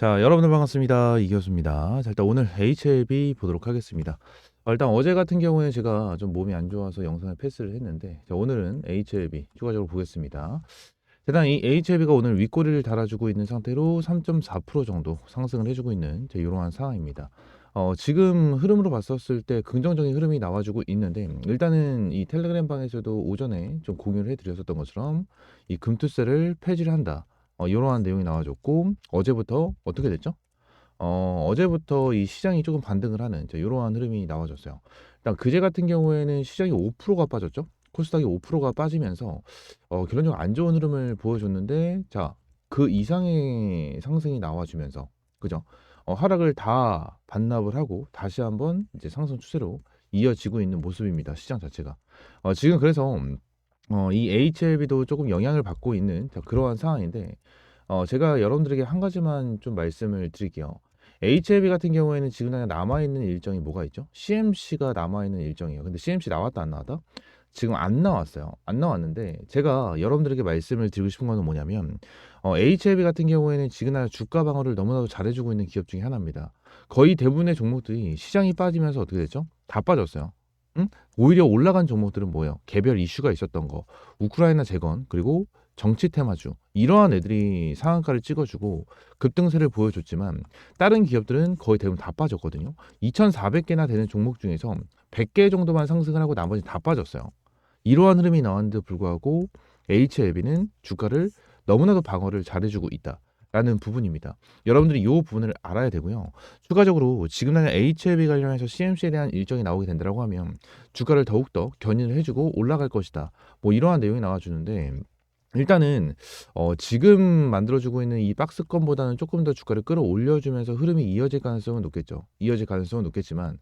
자, 여러분들 반갑습니다. 이교수입니다. 자, 일단 오늘 HLB 보도록 하겠습니다. 일단 어제 같은 경우에 제가 좀 몸이 안 좋아서 영상을 패스를 했는데, 자, 오늘은 HLB 추가적으로 보겠습니다. 일단 이 HLB가 오늘 윗꼬리를 달아주고 있는 상태로 3.4% 정도 상승을 해주고 있는 이러한 상황입니다. 지금 흐름으로 봤었을 때 긍정적인 흐름이 나와주고 있는데, 일단은 이 텔레그램 방에서도 오전에 좀 공유를 해드렸었던 것처럼 이 금투세를 폐지를 한다. 이러한 내용이 나와줬고, 어제부터 어떻게 됐죠? 어제부터 이 시장이 조금 반등을 하는 이러한 흐름이 나와줬어요. 일단 그제 같은 경우에는 시장이 5%가 빠졌죠. 코스닥이 5%가 빠지면서 결론적으로 안 좋은 흐름을 보여줬는데, 자, 그 이상의 상승이 나와주면서, 그죠? 하락을 다 반납을 하고 다시 한번 이제 상승 추세로 이어지고 있는 모습입니다. 시장 자체가. 지금 그래서 이 HLB도 조금 영향을 받고 있는 그러한 상황인데, 제가 여러분들에게 한 가지만 좀 말씀을 드릴게요. HLB 같은 경우에는 지금 당장 남아있는 일정이 뭐가 있죠? CMC가 남아있는 일정이에요. 근데 CMC 나왔다 안 나왔다? 지금 안 나왔어요. 안 나왔는데 제가 여러분들에게 말씀을 드리고 싶은 거는 뭐냐면, HLB 같은 경우에는 지금 날 주가 방어를 너무나도 잘해주고 있는 기업 중에 하나입니다. 거의 대부분의 종목들이 시장이 빠지면서 어떻게 됐죠? 다 빠졌어요. 응? 오히려 올라간 종목들은 뭐예요? 개별 이슈가 있었던 거, 우크라이나 재건, 그리고 정치 테마주, 이러한 애들이 상한가를 찍어주고 급등세를 보여줬지만, 다른 기업들은 거의 대부분 다 빠졌거든요. 2,400개나 되는 종목 중에서 100개 정도만 상승을 하고 나머지 다 빠졌어요. 이러한 흐름이 나왔는데도 불구하고 HLB는 주가를 너무나도 방어를 잘해주고 있다라는 부분입니다. 여러분들이 이 부분을 알아야 되고요. 추가적으로 지금 나는 HLB 관련해서 CMC에 대한 일정이 나오게 된다고 하면 주가를 더욱더 견인을 해주고 올라갈 것이다. 뭐 이러한 내용이 나와주는데, 일단은 지금 만들어주고 있는 이 박스권보다는 조금 더 주가를 끌어올려주면서 흐름이 이어질 가능성은 높겠죠. 이어질 가능성은 높겠지만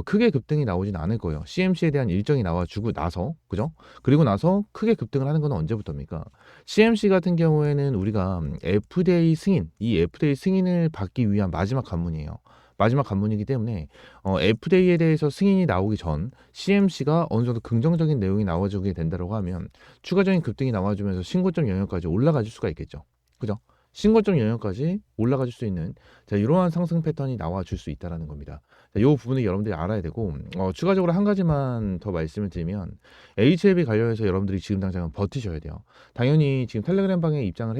크게 급등이 나오진 않을 거예요. CMC에 대한 일정이 나와주고 나서, 그죠? 그리고 나서 크게 급등을 하는 건 언제부터입니까? CMC 같은 경우에는 우리가 FDA 승인, 이 FDA 승인을 받기 위한 마지막 관문이에요. 마지막 관문이기 때문에 FDA에 대해서 승인이 나오기 전 CMC가 어느 정도 긍정적인 내용이 나와주게 된다고 하면 추가적인 급등이 나와주면서 신고점 영역까지 올라가줄 수가 있겠죠. 그죠? 신고점 영역까지 올라가줄 수 있는 이러한 상승 패턴이 나와줄 수 있다는 겁니다. 이 부분을 여러분들이 알아야 되고, 추가적으로 한 가지만 더 말씀을 드리면 HLB 관련해서 여러분들이 지금 당장은 버티셔야 돼요. 당연히 지금 텔레그램 방에 입장을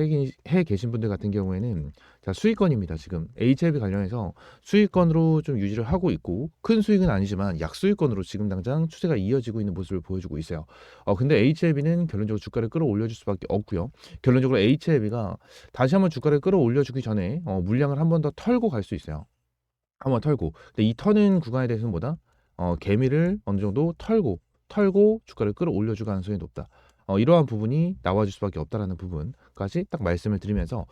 해 계신 분들 같은 경우에는 수익권입니다. 지금 HLB 관련해서 수익권으로 좀 유지를 하고 있고, 큰 수익은 아니지만 약수익권으로 지금 당장 추세가 이어지고 있는 모습을 보여주고 있어요. 근데 HLB는 결론적으로 주가를 끌어올려줄 수밖에 없고요. 결론적으로 HLB가 다시 한번 주가를 끌어올려주기 전에 물량을 한 번 더 털고 갈 수 있어요. 한번 털고. 근데 이 터는 구간에 대해서는 뭐다? 개미를 어느 정도 털고 주가를 끌어올려줄 가능성이 높다. 이러한 부분이 나와줄 수밖에 없다라는 부분까지 딱 말씀을 드리면서,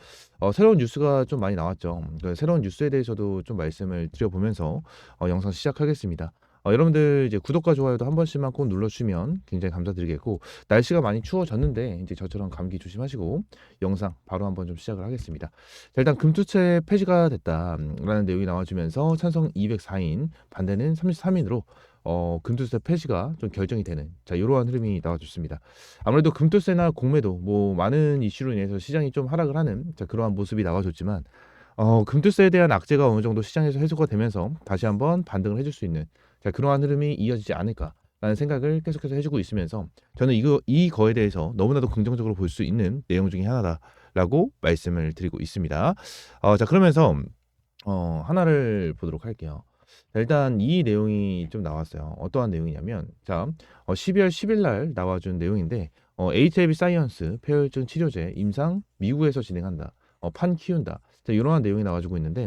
새로운 뉴스가 좀 많이 나왔죠. 그 새로운 뉴스에 대해서도 좀 말씀을 드려보면서 영상 시작하겠습니다. 여러분들 이제 구독과 좋아요도 한 번씩만 꼭 눌러주시면 굉장히 감사드리겠고, 날씨가 많이 추워졌는데 이제 저처럼 감기 조심하시고 영상 바로 한번 좀 시작을 하겠습니다. 자, 일단 금투세 폐지가 됐다라는 내용이 나와주면서 찬성 204인, 반대는 33인으로 금투세 폐지가 좀 결정이 되는 이러한 흐름이 나와줬습니다. 아무래도 금투세나 공매도 뭐 많은 이슈로 인해서 시장이 좀 하락을 하는 그러한 모습이 나와줬지만, 금투세에 대한 악재가 어느 정도 시장에서 해소가 되면서 다시 한번 반등을 해줄 수 있는 그러한 흐름이 이어지지 않을까라는 생각을 계속해서 해주고 있으면서, 저는 이 거에 대해서 너무나도 긍정적으로 볼 수 있는 내용 중에 하나다라고 말씀을 드리고 있습니다. 자, 그러면서 하나를 보도록 할게요. 자, 일단 이 내용이 좀 나왔어요. 어떠한 내용이냐면, 자, 12월 10일 날 나와준 내용인데, HIV 사이언스 폐혈증 치료제 임상 미국에서 진행한다. 판 키운다. 자, 이러한 내용이 나와주고 있는데,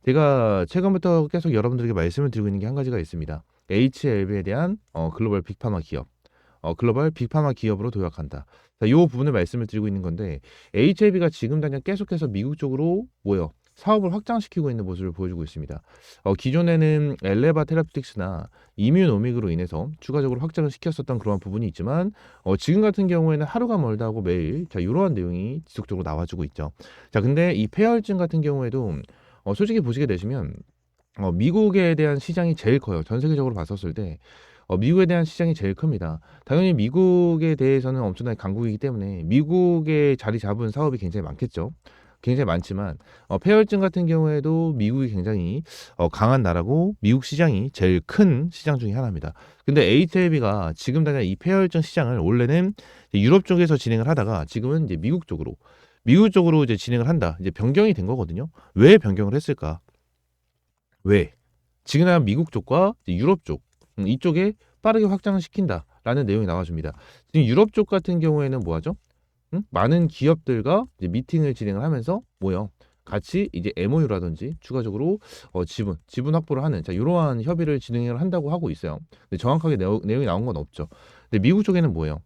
제가 최근부터 계속 여러분들에게 말씀을 드리고 있는 게 한 가지가 있습니다. HLB에 대한 글로벌 빅파마 기업, 글로벌 빅파마 기업으로 도약한다. 자, 이 부분을 말씀을 드리고 있는 건데, HLB가 지금 당장 계속해서 미국 쪽으로 뭐요? 사업을 확장시키고 있는 모습을 보여주고 있습니다. 기존에는 엘레바 테라피틱스나 이뮤노믹으로 인해서 추가적으로 확장을 시켰었던 그런 부분이 있지만, 지금 같은 경우에는 하루가 멀다 하고 매일 이러한 내용이 지속적으로 나와주고 있죠. 자, 근데 이 폐혈증 같은 경우에도 솔직히 보시게 되시면 미국에 대한 시장이 제일 커요. 전 세계적으로 봤었을 때 미국에 대한 시장이 제일 큽니다. 당연히 미국에 대해서는 엄청나게 강국이기 때문에 미국에 자리 잡은 사업이 굉장히 많겠죠. 굉장히 많지만 폐혈증 같은 경우에도 미국이 굉장히 강한 나라고 미국 시장이 제일 큰 시장 중에 하나입니다. 근데 HLB가 지금 당장 이 폐혈증 시장을 원래는 유럽 쪽에서 진행을 하다가 지금은 이제 미국 쪽으로 이제 진행을 한다. 이제 변경이 된 거거든요. 왜 변경을 했을까? 왜? 지금 미국 쪽과 이제 유럽 쪽 이쪽에 빠르게 확장을 시킨다라는 내용이 나와줍니다. 지금 유럽 쪽 같은 경우에는 뭐하죠? 많은 기업들과 이제 미팅을 진행을 하면서 뭐요? 같이 이제 MOU라든지 추가적으로 지분 확보를 하는 자 이러한 협의를 진행을 한다고 하고 있어요. 근데 정확하게 내용이 나온 건 없죠. 근데 미국 쪽에는 뭐예요?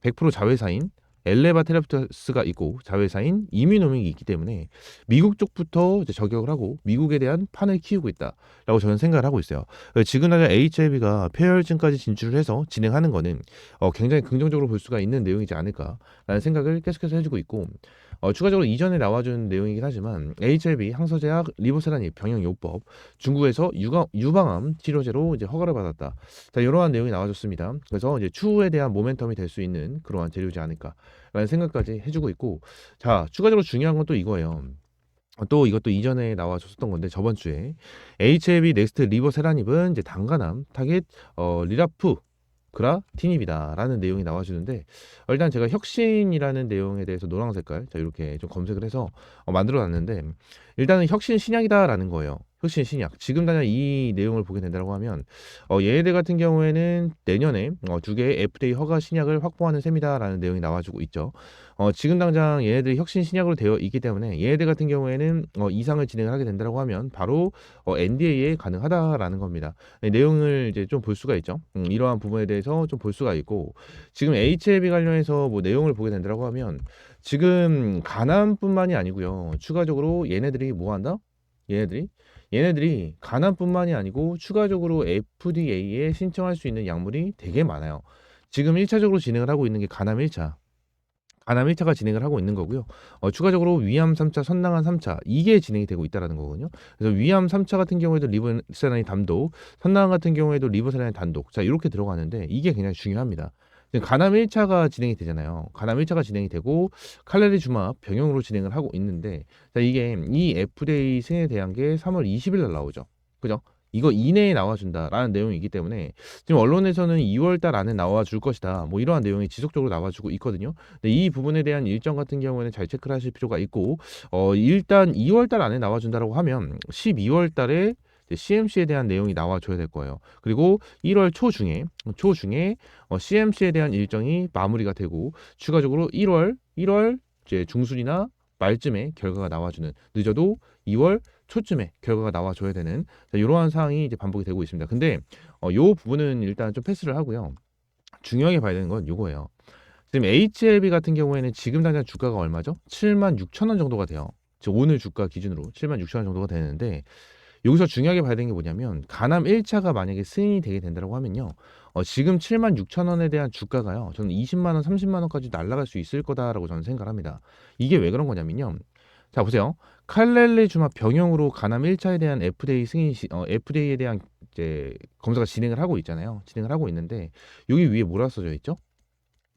100% 자회사인 엘레바 테라피우틱스가 있고 자회사인 이뮤노믹이 있기 때문에 미국 쪽부터 이제 저격을 하고 미국에 대한 판을 키우고 있다라고 저는 생각을 하고 있어요. 지금 당장 HLB가 폐혈증까지 진출을 해서 진행하는 거는 굉장히 긍정적으로 볼 수가 있는 내용이지 않을까라는 생각을 계속해서 해주고 있고 추가적으로 이전에 나와준 내용이긴 하지만 HLB 항서제약 리보세라닙 병용요법 중국에서 유방암 치료제로 이제 허가를 받았다. 자, 이러한 내용이 나와줬습니다. 그래서 이제 추후에 대한 모멘텀이 될 수 있는 그러한 재료지 않을까라는 생각까지 해주고 있고, 자, 추가적으로 중요한 건 또 이거예요. 또 이것도 이전에 나와줬었던 건데 저번 주에 HLB 넥스트 리보세라닙은 이제 단가남 타겟 리라프 그라티닙이다라는 내용이 나와주는데 일단 제가 혁신이라는 내용에 대해서 노란 색깔 자 이렇게 좀 검색을 해서 만들어놨는데 일단은 혁신 신약이다라는 거예요. 혁신 신약. 지금 당장 이 내용을 보게 된다고 하면 얘네들 같은 경우에는 내년에 두 개의 FDA 허가 신약을 확보하는 셈이다라는 내용이 나와주고 있죠. 지금 당장 얘네들이 혁신 신약으로 되어 있기 때문에 얘네들 같은 경우에는 이상을 진행을 하게 된다고 하면 바로 NDA에 가능하다라는 겁니다. 내용을 이제 좀 볼 수가 있죠. 이러한 부분에 대해서 좀 볼 수가 있고 지금 HLB 관련해서 뭐 내용을 보게 된다고 하면 지금 가남뿐만이 아니고요. 추가적으로 얘네들이 뭐 한다? 얘네들이 가남뿐만이 아니고 추가적으로 FDA에 신청할 수 있는 약물이 되게 많아요. 지금 1차적으로 진행을 하고 있는 게 가남 1차. 가남 1차가 진행을 하고 있는 거고요. 추가적으로 위암 3차, 선낭암 3차 이게 진행이 되고 있다는 거거든요. 그래서 위암 3차 같은 경우에도 리보세라닌 단독, 선낭암 같은 경우에도 리보세라닌 단독. 자, 이렇게 들어가는데 이게 굉장히 중요합니다. 지금 가남 1차가 진행이 되잖아요. 가남 1차가 진행이 되고 칼레리주마 병용으로 진행을 하고 있는데 자, 이게 이 FDA 승인에 대한 게 3월 20일 날 나오죠. 그죠? 이거 이내에 나와준다라는 내용이기 때문에 지금 언론에서는 2월 달 안에 나와줄 것이다. 뭐 이러한 내용이 지속적으로 나와주고 있거든요. 근데 이 부분에 대한 일정 같은 경우에는 잘 체크를 하실 필요가 있고 일단 2월 달 안에 나와준다라고 하면 12월 달에 CMC에 대한 내용이 나와줘야 될 거예요. 그리고 1월 초중에 CMC에 대한 일정이 마무리가 되고 추가적으로 1월 이제 중순이나 말쯤에 결과가 나와주는 늦어도 2월 초쯤에 결과가 나와줘야 되는 이러한 상황이 이제 반복이 되고 있습니다. 근데 요 부분은 일단 좀 패스를 하고요. 중요하게 봐야 되는 건 요거예요. 지금 HLB 같은 경우에는 지금 당장 주가가 얼마죠? 76,000원 정도가 돼요. 즉 오늘 주가 기준으로 76,000원 정도가 되는데 여기서 중요하게 봐야 되는 게 뭐냐면 가남 1차가 만약에 승인이 되게 된다고 하면요. 지금 76,000원에 대한 주가가요. 저는 20만 원, 30만 원까지 날아갈 수 있을 거다라고 저는 생각을 합니다. 이게 왜 그런 거냐면요. 자, 보세요. 칼렐리주마 병용으로 가남 1차에 대한 FDA에 대한 이제 검사가 진행을 하고 있잖아요. 진행을 하고 있는데 여기 위에 뭐라 써져 있죠?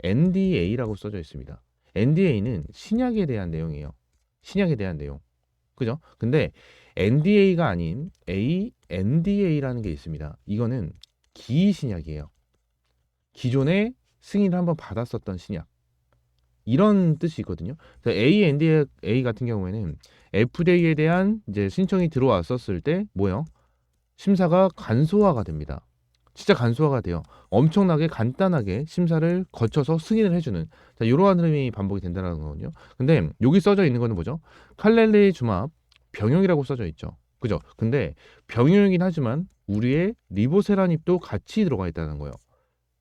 NDA라고 써져 있습니다. NDA는 신약에 대한 내용이에요. 신약에 대한 내용. 그죠? 근데 NDA가 아닌 ANDA라는 게 있습니다. 이거는 기신약이에요. 기존에 승인을 한번 받았었던 신약. 이런 뜻이 있거든요. ANDA 같은 경우에는 FDA에 대한 이제 신청이 들어왔었을 때 뭐요? 심사가 간소화가 됩니다. 진짜 간소화가 돼요. 엄청나게 간단하게 심사를 거쳐서 승인을 해주는 이러한 흐름이 반복이 된다는 거거든요. 근데 여기 써져 있는 거는 뭐죠? 칼렐리주마 병용이라고 써져 있죠. 그죠? 근데 병용이긴 하지만 우리의 리보세라닙도 같이 들어가 있다는 거예요.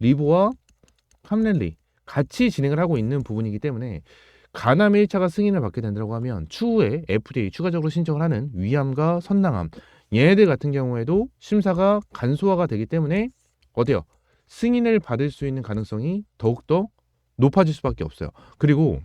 리보와 함렐리 같이 진행을 하고 있는 부분이기 때문에 가남 1차가 승인을 받게 된다고 하면 추후에 FDA 추가적으로 신청을 하는 위암과 선낭암 얘네들 같은 경우에도 심사가 간소화가 되기 때문에 어때요? 승인을 받을 수 있는 가능성이 더욱더 높아질 수밖에 없어요. 그리고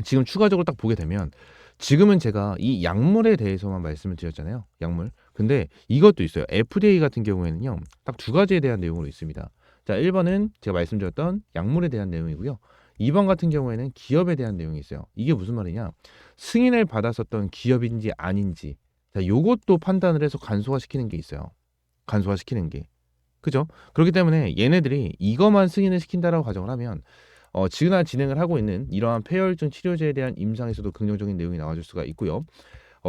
지금 추가적으로 딱 보게 되면 지금은 제가 이 약물에 대해서만 말씀을 드렸잖아요. 약물. 근데 이것도 있어요. FDA 같은 경우에는요. 딱 두 가지에 대한 내용으로 있습니다. 자, 1번은 제가 말씀드렸던 약물에 대한 내용이고요. 2번 같은 경우에는 기업에 대한 내용이 있어요. 이게 무슨 말이냐? 승인을 받았었던 기업인지 아닌지. 자, 요것도 판단을 해서 간소화시키는 게 있어요. 간소화시키는 게. 그죠? 그렇기 때문에 얘네들이 이것만 승인을 시킨다라고 가정을 하면 지금 진행을 하고 있는 이러한 폐혈증 치료제에 대한 임상에서도 긍정적인 내용이 나와줄 수가 있고요.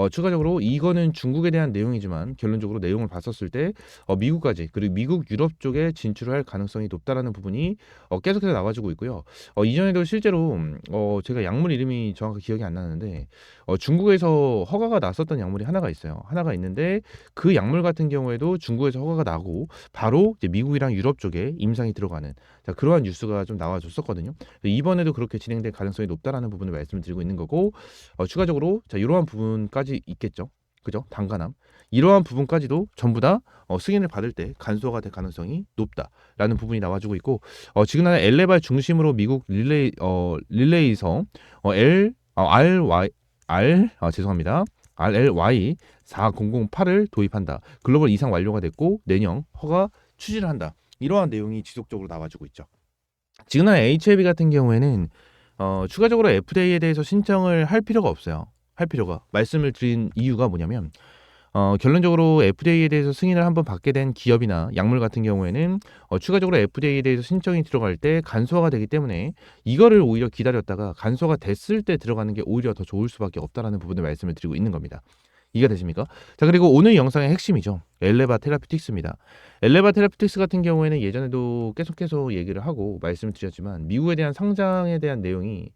추가적으로 이거는 중국에 대한 내용이지만 결론적으로 내용을 봤었을 때 미국까지 그리고 미국 유럽 쪽에 진출을 할 가능성이 높다라는 부분이 계속해서 나와주고 있고요. 이전에도 실제로 제가 약물 이름이 정확히 기억이 안 나는데 중국에서 허가가 났었던 약물이 하나가 있어요. 하나가 있는데 그 약물 같은 경우에도 중국에서 허가가 나고 바로 이제 미국이랑 유럽 쪽에 임상이 들어가는 자, 그러한 뉴스가 좀 나와줬었거든요. 이번에도 그렇게 진행될 가능성이 높다라는 부분을 말씀을 드리고 있는 거고 추가적으로 자 이러한 부분까지 있겠죠. 그죠? 단간함. 이러한 부분까지도 전부 다 승인을 받을 때 간소화가 될 가능성이 높다라는 부분이 나와주고 있고 지금 나는 엘레발 중심으로 미국 릴레이서 죄송합니다. RLY 4008을 도입한다. 글로벌 이상 완료가 됐고 내년 허가 추진을 한다. 이러한 내용이 지속적으로 나와주고 있죠. 지금 HLB 같은 경우에는 추가적으로 FDA에 대해서 신청을 할 필요가 없어요. 할 필요가. 말씀을 드린 이유가 뭐냐면 결론적으로 FDA에 대해서 승인을 한번 받게 된 기업이나 약물 같은 경우에는 추가적으로 FDA에 대해서 신청이 들어갈 때 간소화가 되기 때문에 이거를 오히려 기다렸다가 간소화가 됐을 때 들어가는 게 오히려 더 좋을 수밖에 없다라는 부분을 말씀을 드리고 있는 겁니다. 이해가 되십니까? 자, 그리고 오늘 영상의 핵심이죠. 엘레바 테라피틱스입니다. 엘레바 테라피틱스 같은 경우에는 예전에도 계속해서 얘기를 하고 말씀을 드렸지만 미국에 대한 상장에 대한 내용이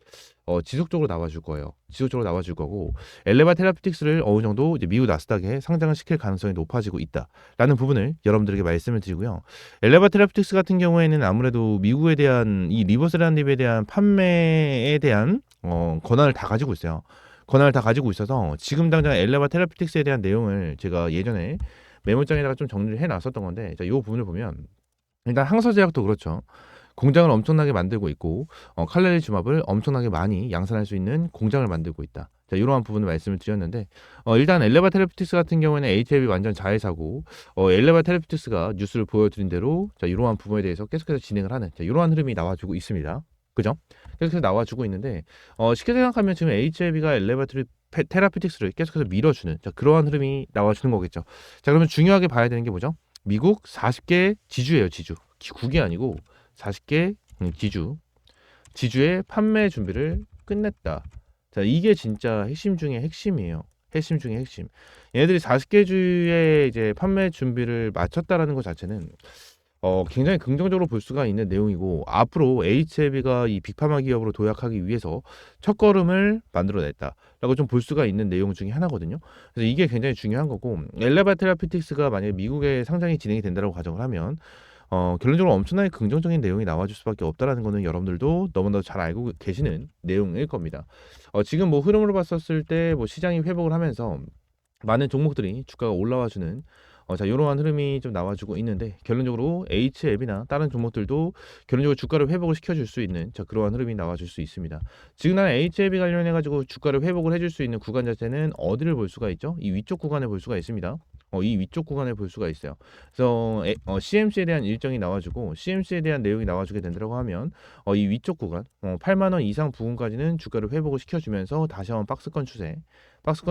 지속적으로 나와줄 거예요. 지속적으로 나와줄 거고 엘레바 테라피틱스를 어느 정도 이제 미국 나스닥에 상장을 시킬 가능성이 높아지고 있다라는 부분을 여러분들에게 말씀을 드리고요. 엘레바 테라피틱스 같은 경우에는 아무래도 미국에 대한 이 리버스란립에 대한 판매에 대한 권한을 다 가지고 있어요. 권한을 다 가지고 있어서 지금 당장 엘레바 테라피틱스에 대한 내용을 제가 예전에 메모장에다가 좀 정리를 해놨었던 건데 자, 이 부분을 보면 일단 항서제약도 그렇죠. 공장을 엄청나게 만들고 있고 칼렐리주맙을 엄청나게 많이 양산할 수 있는 공장을 만들고 있다. 자, 이러한 부분을 말씀을 드렸는데 일단 엘레바 테라피틱스 같은 경우에는 HLB 완전 자회사고 엘레바 테라피틱스가 뉴스를 보여드린 대로 자, 이러한 부분에 대해서 계속해서 진행을 하는 자, 이러한 흐름이 나와주고 있습니다. 그죠? 계속해서 나와주고 있는데 쉽게 생각하면 지금 HLB가 엘레바 테라피틱스를 계속해서 밀어주는 자, 그러한 흐름이 나와주는 거겠죠. 자, 그러면 중요하게 봐야 되는 게 뭐죠? 미국 40개 지주예요. 지주. 국이 아니고 40개 지주의 판매 준비를 끝냈다. 자, 이게 진짜 핵심 중에 핵심이에요. 핵심 중에 핵심. 얘네들이 40개 주의 이제 판매 준비를 마쳤다라는 것 자체는 굉장히 긍정적으로 볼 수가 있는 내용이고 앞으로 HLB가 이 빅파마 기업으로 도약하기 위해서 첫걸음을 만들어냈다라고 좀 볼 수가 있는 내용 중에 하나거든요. 그래서 이게 굉장히 중요한 거고 엘레바 테라피틱스가 만약에 미국에 상장이 진행이 된다고 가정을 하면 결론적으로 엄청나게 긍정적인 내용이 나와줄 수밖에 없다라는 거는 여러분들도 너무나도 잘 알고 계시는 내용일 겁니다. 지금 뭐 흐름으로 봤었을 때 뭐 시장이 회복을 하면서 많은 종목들이 주가가 올라와주는 자 이러한 흐름이 좀 나와주고 있는데 결론적으로 HLB나 다른 종목들도 결론적으로 주가를 회복을 시켜줄 수 있는 자 그러한 흐름이 나와줄 수 있습니다. 지금 나는 HLB 관련해 가지고 주가를 회복을 해줄 수 있는 구간 자체는 어디를 볼 수가 있죠? 이 위쪽 구간을 볼 수가 있습니다. 이 위쪽 구간을 볼 수가 있어요. 그래서 CMC에 대한 일정이 나와주고 CMC에 대한 내용이 나와주게 된다고 하면 이 위쪽 구간 8만 원 이상 부근까지는 주가를 회복을 시켜주면서 다시 한번 박스권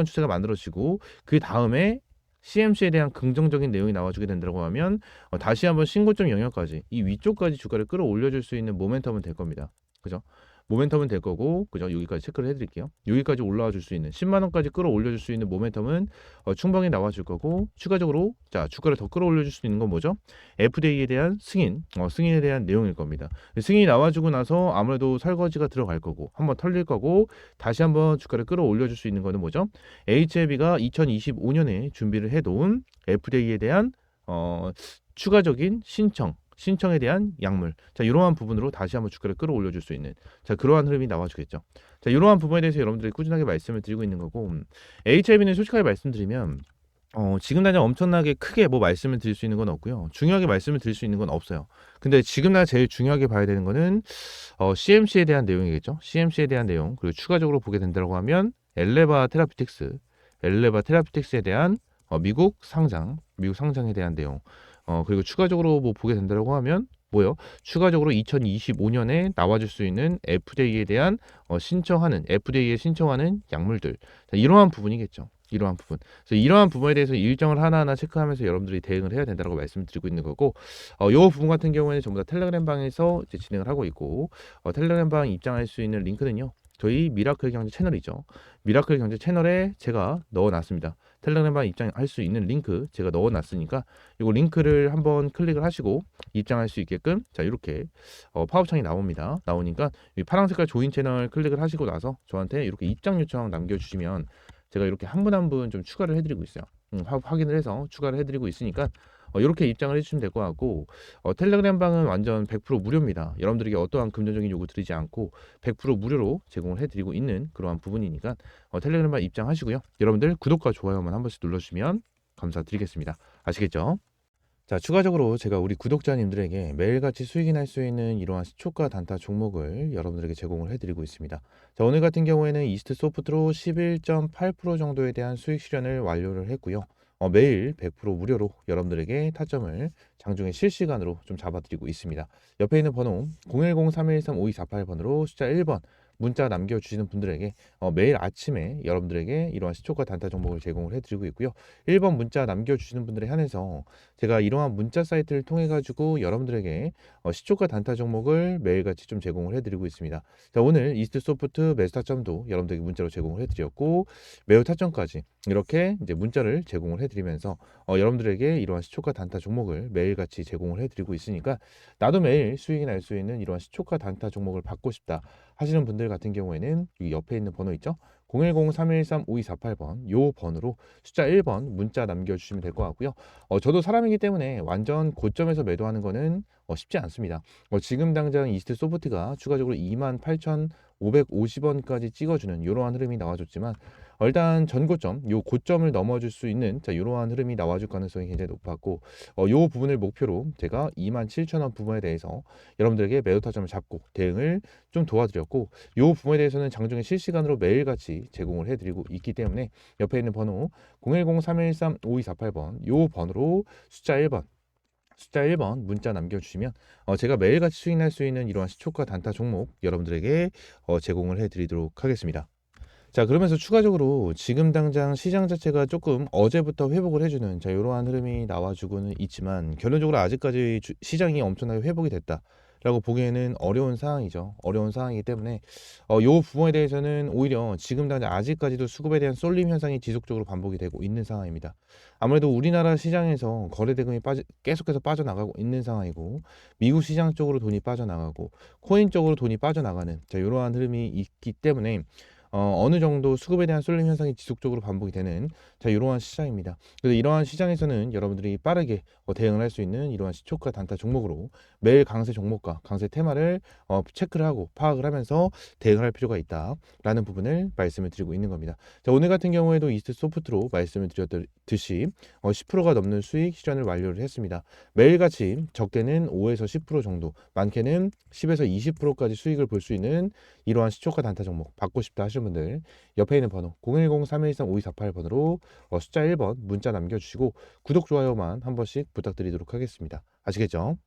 추세가 만들어지고 그 다음에 CMC에 대한 긍정적인 내용이 나와주게 된다고 하면 다시 한번 신고점 영역까지 이 위쪽까지 주가를 끌어올려줄 수 있는 모멘텀은 될 겁니다. 그죠? 모멘텀은 될 거고 그죠? 여기까지 체크를 해드릴게요. 여기까지 올라와 줄 수 있는 10만 원까지 끌어올려줄 수 있는 모멘텀은 충분히 나와줄 거고 추가적으로 자 주가를 더 끌어올려줄 수 있는 건 뭐죠? FDA에 대한 승인에 대한 내용일 겁니다. 승인이 나와주고 나서 아무래도 설거지가 들어갈 거고 한번 털릴 거고 다시 한번 주가를 끌어올려줄 수 있는 거는 뭐죠? HLB가 2025년에 준비를 해놓은 FDA에 대한 추가적인 신청에 대한 약물. 자, 이러한 부분으로 다시 한번 주가를 끌어올려 줄 수 있는 자, 그러한 흐름이 나와 주겠죠. 자, 이러한 부분에 대해서 여러분들이 꾸준하게 말씀을 드리고 있는 거고 HLB는 솔직하게 말씀드리면 지금 당장 엄청나게 크게 뭐 말씀을 드릴 수 있는 건 없고요. 중요하게 말씀을 드릴 수 있는 건 없어요. 근데 지금 나 제일 중요하게 봐야 되는 거는 CMC에 대한 내용이겠죠. CMC에 대한 내용. 그리고 추가적으로 보게 된다고 하면 엘레바 테라피틱스에 대한 미국 상장에 대한 내용. 그리고 추가적으로 뭐 보게 된다고 하면 뭐요? 추가적으로 2025년에 나와줄 수 있는 FDA에 대한 FDA에 신청하는 약물들. 자, 이러한 부분이겠죠. 이러한 부분. 그래서 이러한 부분에 대해서 일정을 하나하나 체크하면서 여러분들이 대응을 해야 된다고 말씀을 드리고 있는 거고, 요 부분 같은 경우에는 전부 다 텔레그램 방에서 이제 진행을 하고 있고, 텔레그램 방 입장할 수 있는 링크는요. 저희 미라클 경제 채널이죠. 미라클 경제 채널에 제가 넣어놨습니다. 텔레그램 방 입장할 수 있는 링크 제가 넣어놨으니까 이거 링크를 한번 클릭을 하시고 입장할 수 있게끔 자 이렇게 팝업창이 나옵니다. 나오니까 이 파란 색깔 조인 채널 클릭을 하시고 나서 저한테 이렇게 입장 요청 남겨주시면 제가 이렇게 한 분 한 분 좀 추가를 해드리고 있어요. 확인을 해서 추가를 해드리고 있으니까 이렇게 입장을 해주시면 될 것 같고, 텔레그램 방은 완전 100% 무료입니다. 여러분들에게 어떠한 금전적인 요구 드리지 않고 100% 무료로 제공을 해드리고 있는 그러한 부분이니까 텔레그램 방 입장하시고요. 여러분들 구독과 좋아요만 한 번씩 눌러주시면 감사드리겠습니다. 아시겠죠? 자, 추가적으로 제가 우리 구독자님들에게 매일같이 수익이 날 수 있는 이러한 시초가 단타 종목을 여러분들에게 제공을 해드리고 있습니다. 자, 오늘 같은 경우에는 이스트 소프트로 11.8% 정도에 대한 수익 실현을 완료를 했고요. 매일 100% 무료로 여러분들에게 타점을 장중에 실시간으로 좀 잡아드리고 있습니다. 옆에 있는 번호 010-3113-5248번으로 숫자 1번 문자 남겨주시는 분들에게 매일 아침에 여러분들에게 이러한 시초가 단타 정보를 제공을 해드리고 있고요. 1번 문자 남겨주시는 분들에 한해서 제가 이러한 문자 사이트를 통해 가지고 여러분들에게 시초가 단타 종목을 매일같이 좀 제공을 해드리고 있습니다. 자, 오늘 이스트 소프트 매수 타점도 여러분들에게 문자로 제공을 해드렸고 매우 타점까지 이렇게 이제 문자를 제공을 해드리면서 여러분들에게 이러한 시초가 단타 종목을 매일같이 제공을 해드리고 있으니까 나도 매일 수익이 날 수 있는 이러한 시초가 단타 종목을 받고 싶다 하시는 분들 같은 경우에는 이 옆에 있는 번호 있죠? 010-3113-5248번 요 번호로 숫자 1번 문자 남겨주시면 될 것 같고요. 저도 사람이기 때문에 완전 고점에서 매도하는 거는 쉽지 않습니다. 지금 당장 이스트 소프트가 추가적으로 28,550원까지 찍어주는 이러한 흐름이 나와줬지만 일단 전고점, 요 고점을 넘어줄 수 있는 자 이러한 흐름이 나와줄 가능성이 굉장히 높았고 요 부분을 목표로 제가 27,000원 부분에 대해서 여러분들에게 매도 타점을 잡고 대응을 좀 도와드렸고 요 부분에 대해서는 장중에 실시간으로 매일같이 제공을 해드리고 있기 때문에 옆에 있는 번호 010-3113-5248번 요 번호로 숫자 1번 문자 남겨주시면 제가 매일같이 수익 날 수 있는 이러한 시초가 단타 종목 여러분들에게 제공을 해드리도록 하겠습니다. 자, 그러면서 추가적으로 지금 당장 시장 자체가 조금 어제부터 회복을 해주는 자 이러한 흐름이 나와주고는 있지만 결론적으로 아직까지 시장이 엄청나게 회복이 됐다 라고 보기에는 어려운 상황이죠. 어려운 상황이기 때문에 요 부분에 대해서는 오히려 지금 당장 아직까지도 수급에 대한 쏠림 현상이 지속적으로 반복이 되고 있는 상황입니다. 아무래도 우리나라 시장에서 거래 대금이 계속해서 빠져나가고 있는 상황이고 미국 시장 쪽으로 돈이 빠져나가고 코인 쪽으로 돈이 빠져나가는 자 이러한 흐름이 있기 때문에 어느 정도 수급에 대한 쏠림 현상이 지속적으로 반복이 되는 자 이러한 시장입니다. 그래서 이러한 시장에서는 여러분들이 빠르게 대응을 할 수 있는 이러한 시초가 단타 종목으로 매일 강세 종목과 강세 테마를 체크를 하고 파악을 하면서 대응할 필요가 있다라는 부분을 말씀을 드리고 있는 겁니다. 자, 오늘 같은 경우에도 이스트 소프트로 말씀을 드렸듯이 10%가 넘는 수익 실현을 완료를 했습니다. 매일같이 적게는 5에서 10% 정도, 많게는 10에서 20%까지 수익을 볼 수 있는 이러한 시초가 단타 종목 받고 싶다 하시는 분들 옆에 있는 번호 010-3113-5248번으로 숫자 1번 문자 남겨주시고 구독, 좋아요만 한 번씩 부탁드리도록 하겠습니다. 아시겠죠?